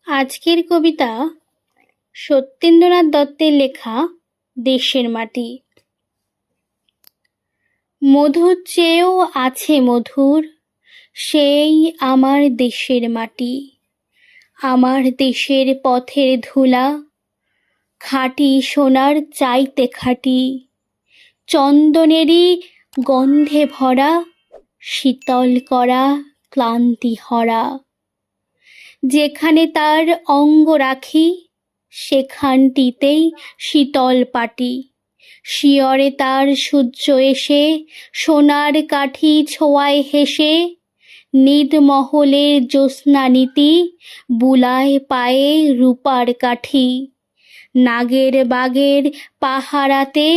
আজকের কবিতা সত্যেন্দ্রনাথ দত্তের লেখা দেশের মাটি। মধুর চেয়েও আছে মধুর সেই আমার দেশের মাটি। আমার দেশের পথের ধুলা খাঁটি সোনার চাইতে খাঁটি। চন্দনেরই গন্ধে ভরা শীতল করা ক্লান্তি হরা। যেখানে তার অঙ্গ রাখি সেখানটিতেই শীতল পাটি। শিয়রে তার সূর্য এসে সোনার কাঠি ছোঁয়ায় হেসে। নিদমহলের জ্যোৎস্নানীতি বুলায় পায়ে রূপার কাঠি। নাগের বাগের পাহারাতে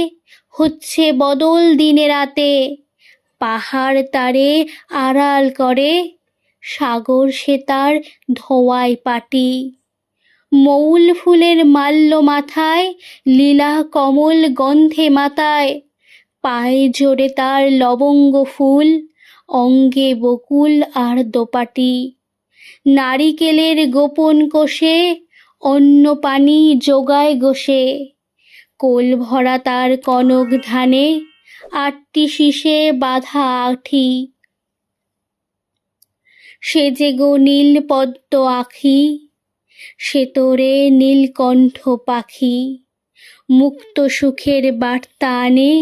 হচ্ছে বদল দিনে রাতে। পাহাড় তারে আড়াল করে সাগর সে তার ধোঁয়ায় পাটি। মৌল ফুলের মাল্য মাথায় লীলা কমল গন্ধে মাতায়। পায়ে জোরে তার লবঙ্গ ফুল অঙ্গে বকুল আর দোপাটি। নারিকেলের গোপন কোষে অন্ন পানি যোগায় গোষে। কোল ভরা তার কনক ধানে 8টি শীষে বাঁধা আঁঠি। সে যে গো নীল পদ্ম আঁখি সে তোরে নীলকণ্ঠ পাখি। মুক্ত সুখের বার্তা আনে